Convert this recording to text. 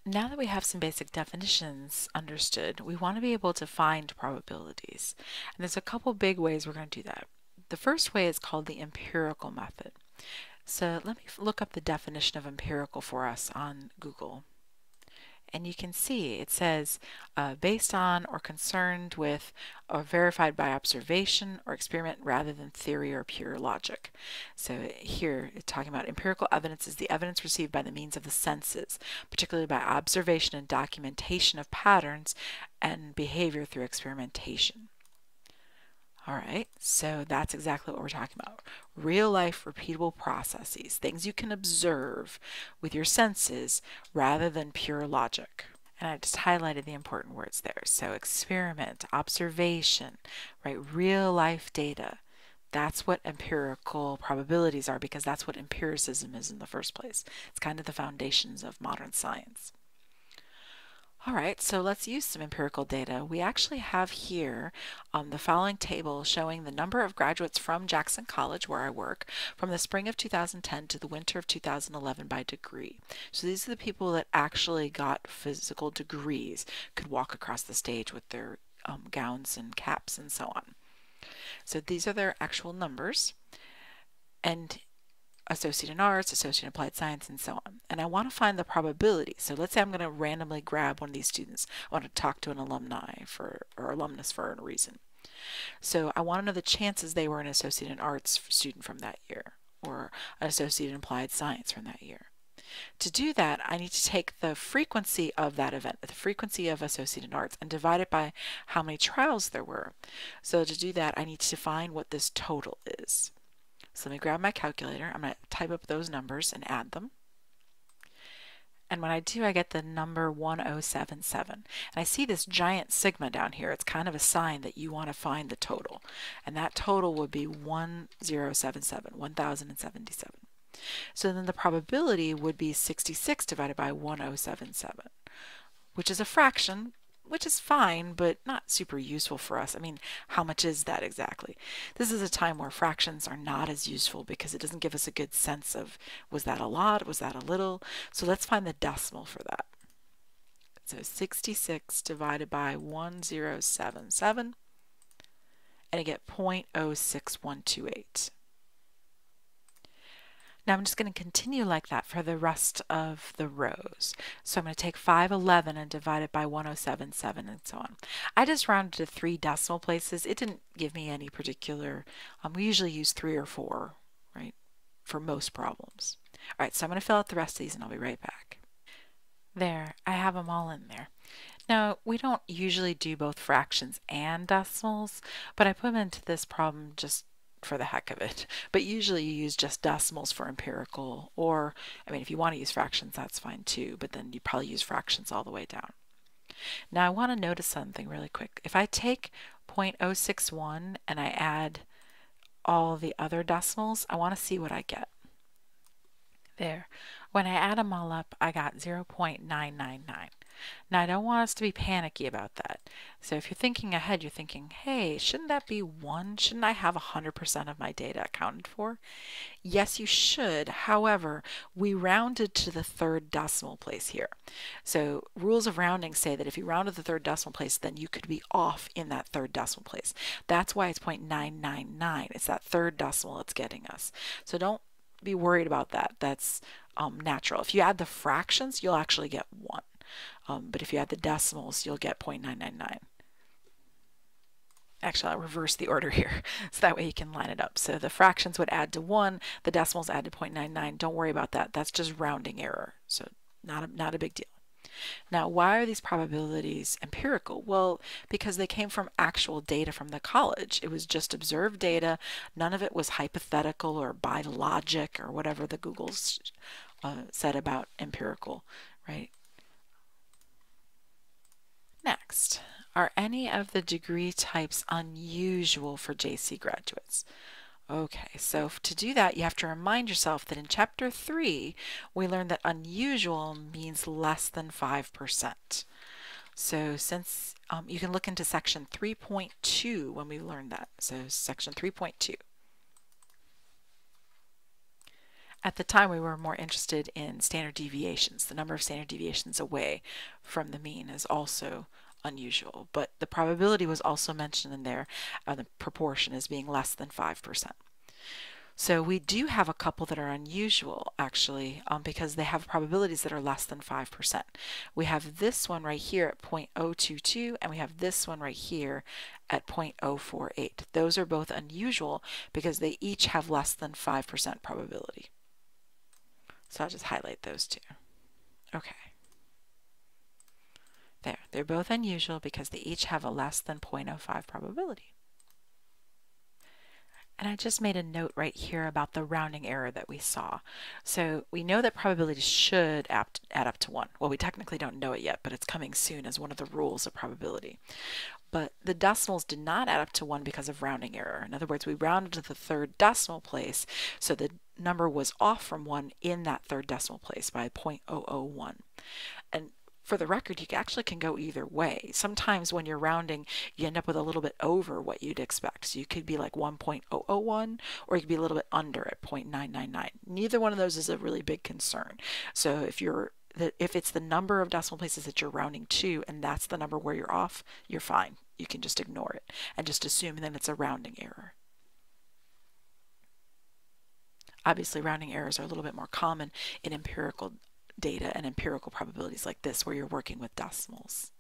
Now that we have some basic definitions understood, we want to be able to find probabilities. And there's a couple big ways we're going to do that. The first way is called the empirical method. So let me look up the definition of empirical for us on Google. And you can see it says based on or concerned with or verified by observation or experiment rather than theory or pure logic. So here it's talking about empirical evidence is the evidence received by the means of the senses, particularly by observation and documentation of patterns and behavior through experimentation. All right, so that's exactly what we're talking about. Real life repeatable processes, things you can observe with your senses rather than pure logic. And I just highlighted the important words there. So experiment, observation, right? Real life data. That's what empirical probabilities are because that's what empiricism is in the first place. It's kind of the foundations of modern science. All right, so let's use some empirical data. We actually have here the following table showing the number of graduates from Jackson College, where I work, from the spring of 2010 to the winter of 2011 by degree. So these are the people that actually got physical degrees, could walk across the stage with their gowns and caps and so on. So these are their actual numbers. And associate in arts, associate in applied science, and so on. And I want to find the probability. So let's say I'm going to randomly grab one of these students. I want to talk to an alumni or alumnus for a reason. So I want to know the chances they were an associate in arts student from that year or an associate in applied science from that year. To do that, I need to take the frequency of that event, the frequency of associate in arts, and divide it by how many trials there were. So to do that, I need to find what this total is. So let me grab my calculator. I'm going to type up those numbers and add them. And when I do, I get the number 1077. And I see this giant sigma down here. It's kind of a sign that you want to find the total. And that total would be 1077. So then the probability would be 66 divided by 1077, which is a fraction, which is fine, but not super useful for us. I mean, how much is that exactly? This is a time where fractions are not as useful because it doesn't give us a good sense of, was that a lot? Was that a little? So let's find the decimal for that. So 66 divided by 1077, and I get 0.06128. Now I'm just going to continue like that for the rest of the rows. So I'm going to take 511 and divide it by 1077 and so on. I just rounded to 3 decimal places. It didn't give me any particular, we usually use 3 or 4, right, for most problems. All right, so I'm going to fill out the rest of these and I'll be right back. There, I have them all in there. Now, we don't usually do both fractions and decimals, but I put them into this problem just for the heck of it. But usually you use just decimals for empirical, or, I mean, if you want to use fractions, that's fine too, but then you probably use fractions all the way down. Now I want to notice something really quick. If I take 0.061 and I add all the other decimals, I want to see what I get. There. When I add them all up, I got 0.999. Now, I don't want us to be panicky about that. So if you're thinking ahead, you're thinking, hey, shouldn't that be 1? Shouldn't I have 100% of my data accounted for? Yes, you should. However, we rounded to the 3rd decimal place here. So rules of rounding say that if you round to the 3rd decimal place, then you could be off in that 3rd decimal place. That's why it's 0.999. It's that 3rd decimal it's getting us. So don't be worried about that. That's natural. If you add the fractions, you'll actually get 1. But if you add the decimals, you'll get 0.999. Actually, I'll reverse the order here, so that way you can line it up. So the fractions would add to 1, the decimals add to 0.99. Don't worry about that. That's just rounding error, so not a big deal. Now, why are these probabilities empirical? Well, because they came from actual data from the college. It was just observed data. None of it was hypothetical or by logic or whatever the Googles said about empirical, right? Next, are any of the degree types unusual for JC graduates? Okay, so to do that, you have to remind yourself that in Chapter 3, we learned that unusual means less than 5%. So since you can look into Section 3.2 when we learned that. So Section 3.2. At the time, we were more interested in standard deviations. The number of standard deviations away from the mean is also unusual, but the probability was also mentioned in there, the proportion as being less than 5%. So we do have a couple that are unusual, actually, because they have probabilities that are less than 5%. We have this one right here at 0.022, and we have this one right here at 0.048. Those are both unusual because they each have less than 5% probability. So I'll just highlight those two. Okay. There. They're both unusual because they each have a less than 0.05 probability. And I just made a note right here about the rounding error that we saw. So we know that probabilities should add up to 1. Well, we technically don't know it yet, but it's coming soon as one of the rules of probability. But the decimals did not add up to 1 because of rounding error. In other words, we rounded to the third decimal place, so the number was off from 1 in that third decimal place by 0.001. And for the record, you actually can go either way. Sometimes when you're rounding, you end up with a little bit over what you'd expect. So you could be like 1.001, or you could be a little bit under at 0.999. Neither one of those is a really big concern. So if it's the number of decimal places that you're rounding to, and that's the number where you're off, you're fine. You can just ignore it and just assume that it's a rounding error. Obviously, rounding errors are a little bit more common in empirical data and empirical probabilities like this, where you're working with decimals.